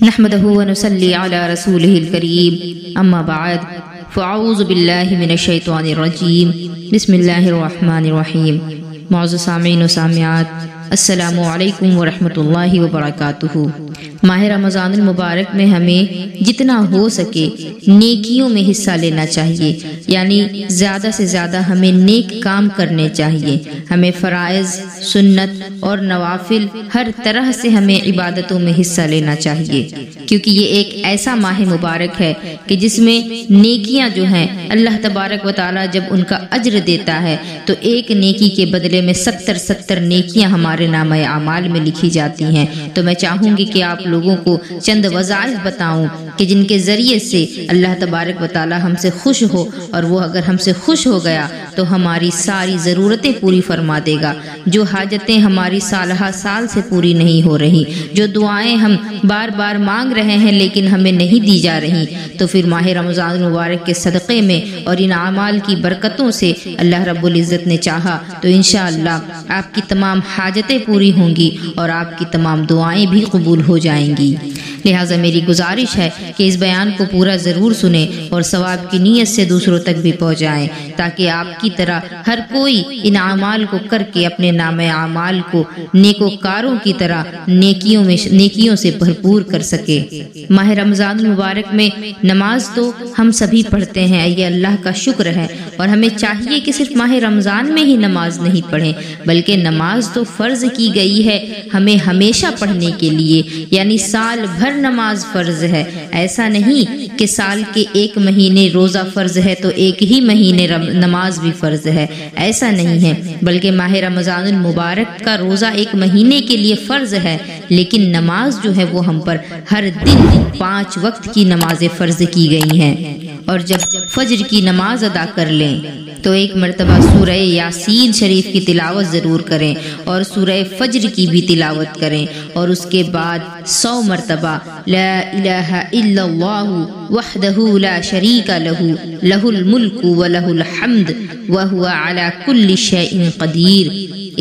نحمده ونصلي على رسوله الكريم اما بعد فاعوذ باللہ من الشیطان الرجیم بسم اللہ الرحمن الرحیم۔ معزز سامعین و سامعات، السلام علیکم ورحمۃ اللہ وبرکاتہ۔ ماہ رمضان المبارک میں ہمیں جتنا ہو سکے نیکیوں میں حصہ لینا چاہیے، یعنی زیادہ سے زیادہ ہمیں نیک کام کرنے چاہیے۔ ہمیں فرائض، سنت اور نوافل ہر طرح سے ہمیں عبادتوں میں حصہ لینا چاہیے، کیونکہ یہ ایک ایسا ماہ مبارک ہے کہ جس میں نیکیاں جو ہیں اللہ تبارک و تعالیٰ جب ان کا اجر دیتا ہے تو ایک نیکی کے بدلے میں 70 نیکیاں ہمارے نامہ اعمال میں لکھی جاتی ہیں۔ تو میں چاہوں گی کہ آپ لوگوں کو چند وظائف بتاؤں کہ جن کے ذریعے سے اللہ تبارک و تعالیٰ ہم سے خوش ہو، اور وہ اگر ہم سے خوش ہو گیا تو ہماری ساری ضرورتیں پوری فرما دے گا۔ جو حاجتیں ہماری سالہ سال سے پوری نہیں ہو رہی، جو دعائیں ہم بار بار مانگ رہے ہیں لیکن ہمیں نہیں دی جا رہی، تو پھر ماہ رمضان المبارک کے صدقے میں اور ان اعمال کی برکتوں سے اللہ رب العزت نے چاہا تو انشاءاللہ آپ کی تمام حاجتیں پوری ہوں گی اور آپ کی تمام دعائیں بھی قبول ہو جائیں گی۔ لہٰذا میری گزارش ہے کہ اس بیان کو پورا ضرور سنیں اور ثواب کی نیت سے دوسروں تک بھی پہنچائیں، تاکہ آپ کی طرح ہر کوئی ان اعمال کو کر کے اپنے نام اعمال کو نیکوکاروں کی طرح نیکیوں سے بھرپور کر سکے۔ ماہ رمضان المبارک میں نماز تو ہم سبھی پڑھتے ہیں، یہ اللہ کا شکر ہے، اور ہمیں چاہیے کہ صرف ماہ رمضان میں ہی نماز نہیں پڑھیں، بلکہ نماز تو فرض کی گئی ہے ہمیں ہمیشہ پڑھنے کے لیے، یعنی سال بھر نماز فرض ہے۔ ایسا نہیں کہ سال کے ایک مہینے روزہ فرض ہے تو ایک ہی مہینے نماز بھی فرض ہے، ایسا نہیں ہے، بلکہ ماہ رمضان المبارک کا روزہ ایک مہینے کے لیے فرض ہے، لیکن نماز جو ہے وہ ہم پر ہر دن 5 وقت کی نمازیں فرض کی گئی ہیں۔ اور جب فجر کی نماز ادا کر لیں تو ایک مرتبہ سورہ یاسین شریف کی تلاوت ضرور کریں اور سورہ فجر کی بھی تلاوت کریں، اور اس کے بعد 100 مرتبہ لا الہ الا اللہ وحدہ لا شریک لہ لہ الملک ولہ الحمد وہو علی کل شیء قدیر،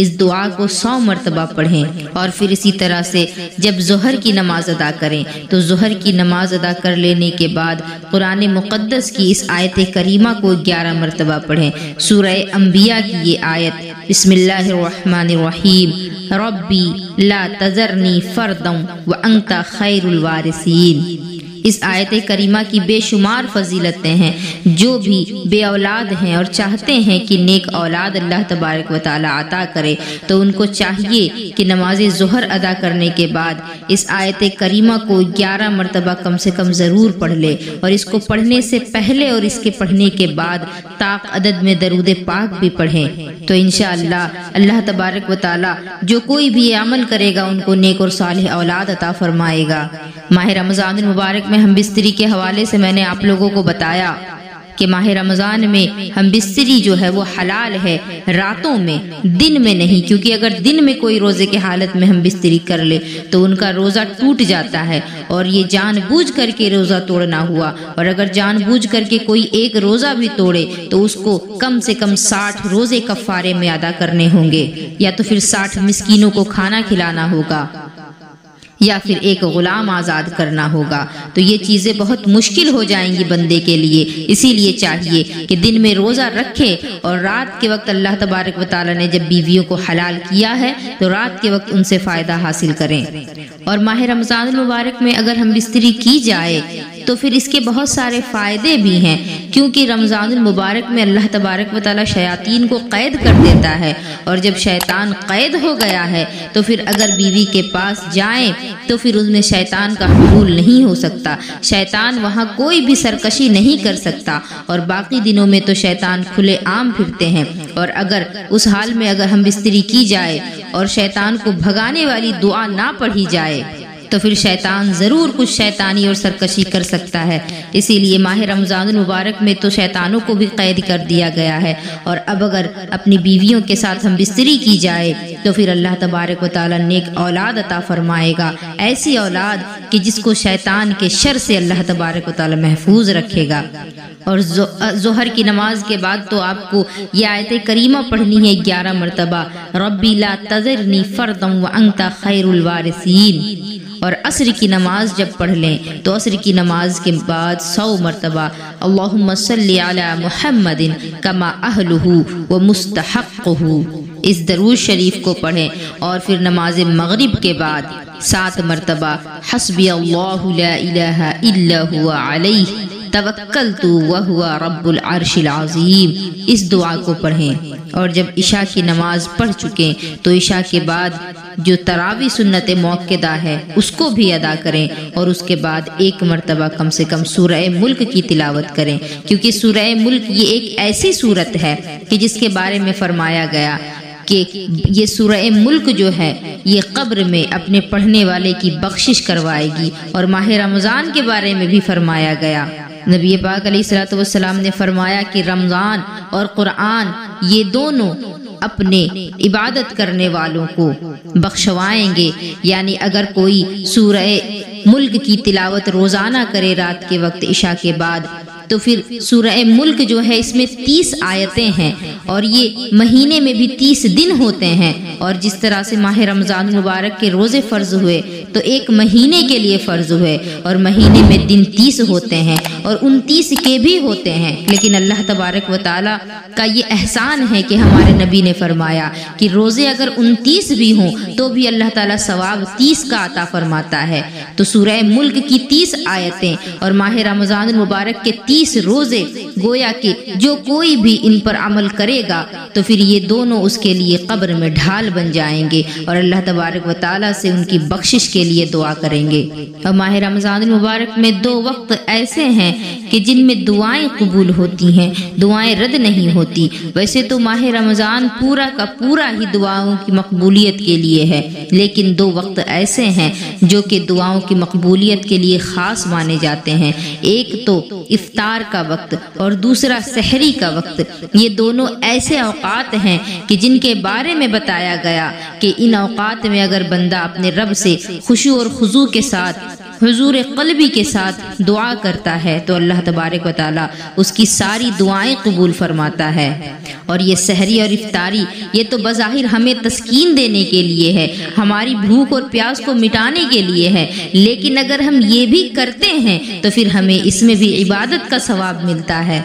اس دعا کو 100 مرتبہ پڑھیں۔ اور پھر اسی طرح سے جب ظہر کی نماز ادا کریں تو ظہر کی نماز ادا کر لینے کے بعد قرآن مقدس کی اس آیت کریمہ کو 11 مرتبہ پڑھیں۔ سورہ انبیاء کی یہ آیت، بسم اللہ الرحمن الرحیم، ربی لا تذرنی فردا وانت خیر الوارثین۔ اس آیت کریمہ کی بے شمار فضیلتیں ہیں۔ جو بھی بے اولاد ہیں اور چاہتے ہیں کہ نیک اولاد اللہ تبارک و تعالی عطا کرے تو ان کو چاہیے کہ نماز ظہر ادا کرنے کے بعد اس آیت کریمہ کو 11 مرتبہ کم سے کم ضرور پڑھ لے، اور اس کو پڑھنے سے پہلے اور اس کے پڑھنے کے بعد طاق عدد میں درود پاک بھی پڑھیں، تو انشاءاللہ اللہ تبارک و تعالی جو کوئی بھی یہ عمل کرے گا ان کو نیک اور صالح اولاد عطا فرمائے گا۔ ماہ رمضان المبارک میں ہم بستری کے حوالے سے میں نے آپ لوگوں کو بتایا کہ ماہ رمضان میں ہم بستری جو ہے وہ حلال ہے راتوں میں، دن میں نہیں، کیونکہ اگر دن میں کوئی روزے کے حالت میں ہم بستری کر لے تو ان کا روزہ ٹوٹ جاتا ہے، اور یہ جان بوجھ کر کے روزہ توڑنا ہوا، اور اگر جان بوجھ کر کے کوئی ایک روزہ بھی توڑے تو اس کو کم سے کم 60 روزے کفارے میں ادا کرنے ہوں گے، یا تو پھر 60 مسکینوں کو کھانا کھلانا ہوگا، یا پھر ایک غلام آزاد کرنا ہوگا۔ تو یہ چیزیں بہت مشکل ہو جائیں گی بندے کے لیے، اسی لیے چاہیے کہ دن میں روزہ رکھے، اور رات کے وقت اللہ تبارک و تعالی نے جب بیویوں کو حلال کیا ہے تو رات کے وقت ان سے فائدہ حاصل کریں۔ اور ماہ رمضان المبارک میں اگر ہم بستری کی جائے تو پھر اس کے بہت سارے فائدے بھی ہیں، کیونکہ رمضان المبارک میں اللہ تبارک و تعالی شیاطین کو قید کر دیتا ہے، اور جب شیطان قید ہو گیا ہے تو پھر اگر بیوی کے پاس جائیں تو پھر اس میں شیطان کا حلول نہیں ہو سکتا، شیطان وہاں کوئی بھی سرکشی نہیں کر سکتا، اور باقی دنوں میں تو شیطان کھلے عام پھرتے ہیں۔ اور اگر اس حال میں اگر ہم بستری کی جائے اور شیطان کو بھگانے والی دعا نہ پڑھی جائے تو پھر شیطان ضرور کچھ شیطانی اور سرکشی کر سکتا ہے، اسی لیے ماہ رمضان المبارک میں تو شیطانوں کو بھی قید کر دیا گیا ہے۔ اور اب اگر اپنی بیویوں کے ساتھ ہم بستری کی جائے تو پھر اللہ تبارک و تعالی نیک اولاد عطا فرمائے گا، ایسی اولاد کہ جس کو شیطان کے شر سے اللہ تبارک و تعالی محفوظ رکھے گا۔ اور ظہر کی نماز کے بعد تو آپ کو یہ آیت کریمہ پڑھنی ہے 11 مرتبہ، ربی لا تذرنی فردا وانت خیر الوارثین۔ اور عصر کی نماز جب پڑھ لیں تو عصر کی نماز کے بعد 100 مرتبہ اللہم صلی علی محمد کما اہلہ و مستحقہ اس درود شریف کو پڑھیں، اور پھر نماز مغرب کے بعد 7 مرتبہ حسبی اللہ لا الہ الا هو علیہ توکلت وہو رب العرش العظیم اس دعا کو پڑھیں۔ اور جب عشاء کی نماز پڑھ چکیں تو عشاء کے بعد جو تراویح سنت موقدہ ہے اس کو بھی ادا کریں، اور اس کے بعد 1 مرتبہ کم سے کم سورہ ملک کی تلاوت کریں، کیونکہ سورہ ملک یہ ایک ایسی سورت ہے کہ جس کے بارے میں فرمایا گیا کہ یہ سورہ ملک جو ہے یہ قبر میں اپنے پڑھنے والے کی بخشش کروائے گی۔ اور ماہ رمضان کے بارے میں بھی فرمایا گیا، نبی پاک علیہ الصلوۃ والسلام نے فرمایا کہ رمضان اور قرآن یہ دونوں اپنے عبادت کرنے والوں کو بخشوائیں گے، یعنی اگر کوئی سورہ ملک کی تلاوت روزانہ کرے رات کے وقت عشاء کے بعد تو پھر سورہ ملک جو ہے اس میں 30 آیتیں ہیں، اور یہ مہینے میں بھی 30 دن ہوتے ہیں، اور جس طرح سے ماہ رمضان مبارک کے روزے فرض ہوئے تو 1 مہینے کے لیے فرض ہوئے، اور مہینے میں دن 30 ہوتے ہیں اور 29 کے بھی ہوتے ہیں، لیکن اللہ تبارک و تعالی کا یہ احسان ہے کہ ہمارے نبی نے فرمایا کہ روزے اگر 29 بھی ہوں تو بھی اللہ تعالیٰ ثواب 30 کا عطا فرماتا ہے۔ تو سورہ ملک کی 30 آیتیں اور ماہ رمضان مبارک کے 30 روزے، گویا کہ جو کوئی بھی ان پر عمل کرے گا تو پھر یہ دونوں اس کے لیے قبر میں ڈھال بن جائیں گے، اور اللہ تبارک و تعالیٰ سے ان کی بخشش کے لیے دعا کریں گے۔ اور ماہ رمضان مبارک میں 2 وقت ایسے ہیں کہ جن میں دعائیں قبول ہوتی ہیں، دعائیں رد نہیں ہوتی۔ ویسے تو ماہ رمضان پورا کا پورا ہی دعاؤں کی مقبولیت کے لیے ہے، لیکن 2 وقت ایسے ہیں جو کہ دعاؤں کی مقبولیت کے لیے خاص مانے جاتے ہیں۔ ایک تو افطار کا وقت اور دوسرا سحری کا وقت، یہ دونوں ایسے اوقات ہیں کہ جن کے بارے میں بتایا گیا کہ ان اوقات میں اگر بندہ اپنے رب سے خشوع اور خضوع کے ساتھ، حضور قلبی کے ساتھ دعا کرتا ہے تو اللہ تبارک و تعالیٰ اس کی ساری دعائیں قبول فرماتا ہے۔ اور یہ سحری اور افطاری یہ تو بظاہر ہمیں تسکین دینے کے لیے ہے، ہماری بھوک اور پیاس کو مٹانے کے لیے ہے، لیکن اگر ہم یہ بھی کرتے ہیں تو پھر ہمیں اس میں بھی عبادت کا ثواب ملتا ہے۔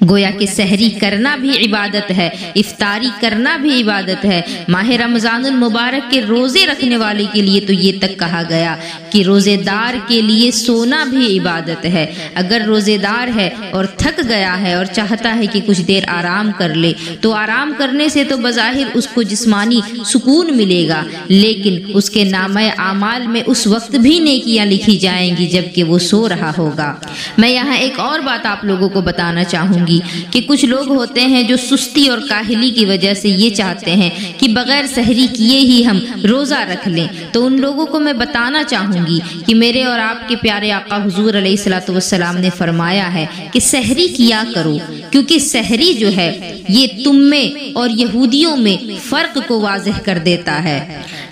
گویا کہ سحری کرنا بھی عبادت ہے، افطاری کرنا بھی عبادت ہے۔ ماہ رمضان المبارک کے روزے رکھنے والے کے لیے تو یہ تک کہا گیا کہ روزے دار کے لیے سونا بھی عبادت ہے۔ اگر روزے دار ہے اور تھک گیا ہے اور چاہتا ہے کہ کچھ دیر آرام کر لے تو آرام کرنے سے تو بظاہر اس کو جسمانی سکون ملے گا، لیکن اس کے نامہ اعمال میں اس وقت بھی نیکیاں لکھی جائیں گی جبکہ وہ سو رہا ہوگا۔ میں یہاں ایک اور بات آپ لوگوں کو بتانا چاہوں گی کہ کچھ لوگ ہوتے ہیں جو سستی اور کاہلی کی وجہ سے یہ چاہتے ہیں کہ بغیر سحری کیے ہی ہم روزہ رکھ لیں، تو ان لوگوں کو میں بتانا چاہوں گی کہ میرے اور آپ کے پیارے آقا حضور علیہ الصلوۃ والسلام نے فرمایا ہے کہ سحری کیا کرو، کیونکہ سحری جو ہے یہ تم میں اور یہودیوں میں فرق کو واضح کر دیتا ہے۔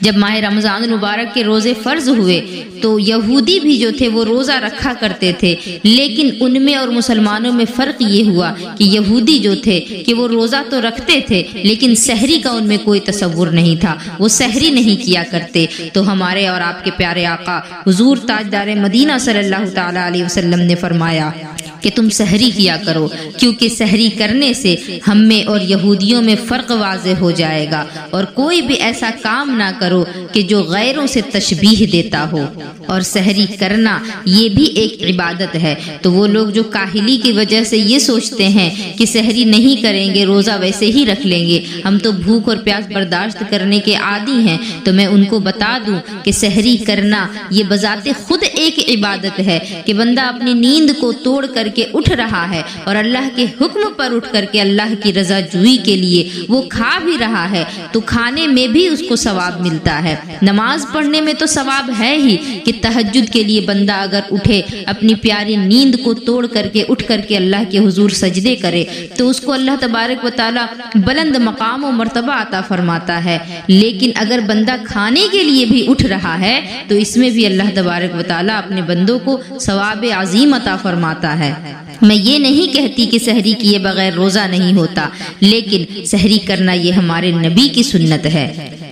جب ماہ رمضان المبارک کے روزے فرض ہوئے تو یہودی بھی جو تھے وہ روزہ رکھا کرتے تھے، لیکن ان میں اور مسلمانوں میں فرق یہ ہوا کہ یہودی جو تھے کہ وہ روزہ تو رکھتے تھے لیکن سحری کا ان میں کوئی تصور نہیں تھا، وہ سحری نہیں کیا کرتے۔ تو ہمارے اور آپ کے پیارے آقا حضور تاجدار مدینہ صلی اللہ تعالی علیہ وسلم نے فرمایا کہ تم سحری کیا کرو، کیونکہ سحری کرنے سے ہم میں اور یہودیوں میں فرق واضح ہو جائے گا، اور کوئی بھی ایسا کام نہ کرو کہ جو غیروں سے تشبیہ دیتا ہو۔ اور سحری کرنا یہ بھی ایک عبادت ہے۔ تو وہ لوگ جو کاہلی کی وجہ سے یہ سوچتے ہیں کہ سحری نہیں کریں گے، روزہ ویسے ہی رکھ لیں گے، ہم تو بھوک اور پیاس برداشت کرنے کے عادی ہیں، تو میں ان کو بتا دوں کہ سحری کرنا یہ بذات خود ایک عبادت ہے کہ بندہ اپنی نیند کو توڑ کر کے اٹھ رہا ہے اور اللہ کے حکم پر اٹھ کر کے اللہ کی رضا جوئی کے لیے وہ کھا بھی رہا ہے، تو کھانے میں بھی اس کو ثواب ملتا ہے۔ نماز پڑھنے میں تو ثواب ہے ہی کہ تہجد کے لیے بندہ اگر اٹھے، اپنی پیاری نیند کو توڑ کر کے اٹھ کر کے اللہ کے حضور سجدے کرے تو اس کو اللہ تبارک و تعالی بلند مقام و مرتبہ عطا فرماتا ہے۔ لیکن اگر بندہ کھانے کے لیے بھی اٹھ رہا ہے تو اس میں بھی اللہ تبارک و تعالی اپنے بندوں کو ثواب عظیم عطا فرماتا ہے۔ میں یہ نہیں کہتی کہ سحری کیے بغیر روزہ نہیں ہوتا، لیکن سحری کرنا یہ ہمارے نبی کی سنت ہے۔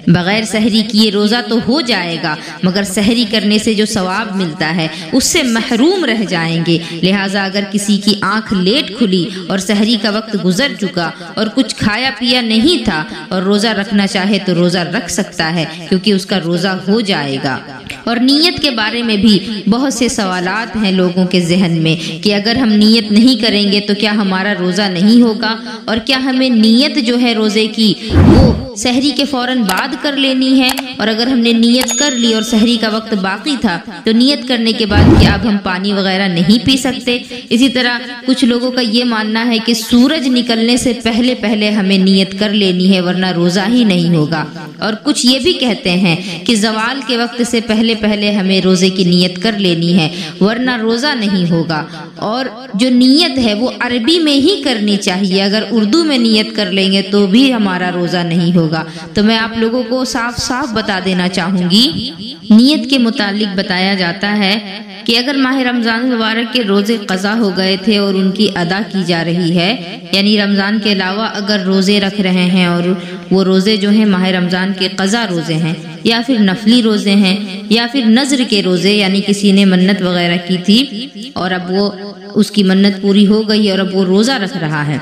بغیر سحری کیے روزہ تو ہو جائے گا مگر سحری کرنے سے جو ثواب ملتا ہے اس سے محروم رہ جائیں گے۔ لہٰذا اگر کسی کی آنکھ لیٹ کھلی اور سحری کا وقت گزر چکا اور کچھ کھایا پیا نہیں تھا اور روزہ رکھنا چاہے تو روزہ رکھ سکتا ہے، کیونکہ اس کا روزہ ہو جائے گا۔ اور نیت کے بارے میں بھی بہت سے سوالات ہیں لوگوں کے ذہن میں کہ اگر ہم نیت نہیں کریں گے تو کیا ہمارا روزہ نہیں ہوگا، اور کیا ہمیں نیت جو ہے روزے کی وہ سحری کے فوراً بعد کر لینی ہے، اور اگر ہم نے نیت کر لی اور سحری کا وقت باقی تھا تو نیت کرنے کے بعد کیا اب ہم پانی وغیرہ نہیں پی سکتے؟ اسی طرح کچھ لوگوں کا یہ ماننا ہے کہ سورج نکلنے سے پہلے پہلے ہمیں نیت کر لینی ہے ورنہ روزہ ہی نہیں ہوگا، اور کچھ یہ بھی کہتے ہیں کہ زوال کے وقت سے پہلے پہلے ہمیں روزے کی نیت کر لینی ہے ورنہ روزہ نہیں ہوگا، اور جو نیت ہے وہ عربی میں ہی کرنی چاہیے، اگر اردو میں نیت کر لیں گے تو بھی ہمارا روزہ نہیں ہوگا۔ تو میں آپ لوگوں کو صاف صاف بتا دینا چاہوں گی، نیت کے متعلق بتایا جاتا ہے کہ اگر ماہ رمضان مبارک کے روزے قضا ہو گئے تھے اور ان کی ادا کی جا رہی ہے، یعنی رمضان کے علاوہ اگر روزے رکھ رہے ہیں اور وہ روزے جو ہیں ماہ رمضان کے قضا روزے ہیں یا پھر نفلی روزے ہیں یا پھر نذر کے روزے، یعنی کسی نے منت وغیرہ کی تھی اور اب وہ اس کی منت پوری ہو گئی اور اب وہ روزہ رکھ رہا ہے،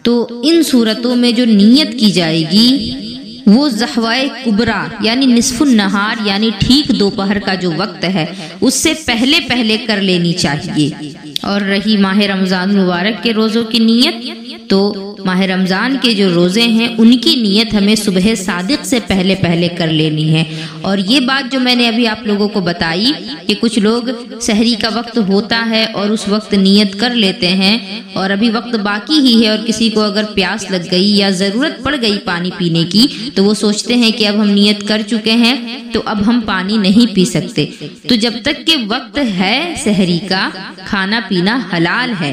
تو ان صورتوں میں جو نیت کی جائے گی وہ زحوائے کبرا یعنی نصف النہار یعنی ٹھیک دوپہر کا جو وقت ہے اس سے پہلے پہلے کر لینی چاہیے۔ اور رہی ماہ رمضان مبارک کے روزوں کی نیت، تو ماہ رمضان کے جو روزے ہیں ان کی نیت ہمیں صبح صادق سے پہلے پہلے کر لینی ہے۔ اور یہ بات جو میں نے ابھی آپ لوگوں کو بتائی کہ کچھ لوگ سحری کا وقت ہوتا ہے اور اس وقت نیت کر لیتے ہیں اور ابھی وقت باقی ہی ہے، اور کسی کو اگر پیاس لگ گئی یا ضرورت پڑ گئی پانی پینے کی تو وہ سوچتے ہیں کہ اب ہم نیت کر چکے ہیں تو اب ہم پانی نہیں پی سکتے، تو جب تک کہ وقت ہے سحری کا کھانا پینا حلال ہے۔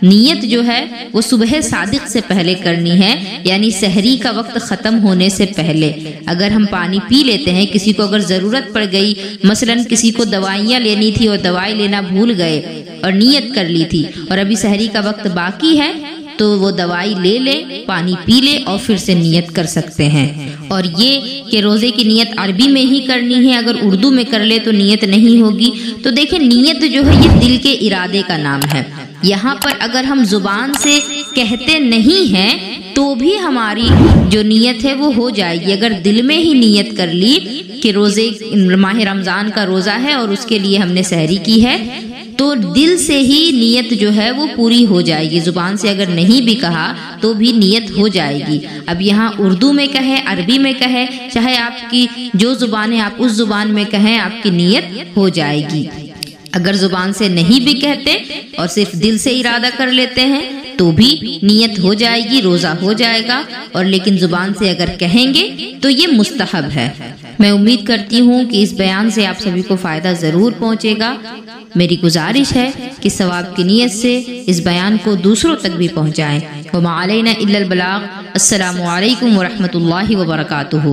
نیت جو ہے وہ صبح صادق سے پہلے کرنی ہے، یعنی سحری کا وقت ختم ہونے سے پہلے۔ اگر ہم پانی پی لیتے ہیں، کسی کو اگر ضرورت پڑ گئی، مثلا کسی کو دوائیاں لینی تھی اور دوائی لینا بھول گئے اور نیت کر لی تھی اور ابھی سحری کا وقت باقی ہے تو وہ دوائی لے لے، پانی پی لے اور پھر سے نیت کر سکتے ہیں۔ اور یہ کہ روزے کی نیت عربی میں ہی کرنی ہے، اگر اردو میں کر لے تو نیت نہیں ہوگی۔ تو دیکھیں نیت جو ہے یہ دل کے ارادے کا نام ہے، یہاں پر اگر ہم زبان سے کہتے نہیں ہیں تو بھی ہماری جو نیت ہے وہ ہو جائے گی۔ اگر دل میں ہی نیت کر لی کہ روزے ماہ رمضان کا روزہ ہے اور اس کے لیے ہم نے سحری کی ہے تو دل سے ہی نیت جو ہے وہ پوری ہو جائے گی، زبان سے اگر نہیں بھی کہا تو بھی نیت ہو جائے گی۔ اب یہاں اردو میں کہیں، عربی میں کہیں، چاہے آپ کی جو زبان ہے آپ اس زبان میں کہیں، آپ کی نیت ہو جائے گی۔ اگر زبان سے نہیں بھی کہتے اور صرف دل سے ارادہ کر لیتے ہیں تو بھی نیت ہو جائے گی، روزہ ہو جائے گا، اور لیکن زبان سے اگر کہیں گے تو یہ مستحب ہے۔ میں امید کرتی ہوں کہ اس بیان سے آپ سبھی کو فائدہ ضرور پہنچے گا۔ میری گزارش ہے کہ ثواب کی نیت سے اس بیان کو دوسروں تک بھی پہنچائیں۔ وما علینا الا البلاغ۔ السلام علیکم ورحمۃ اللہ وبرکاتہ۔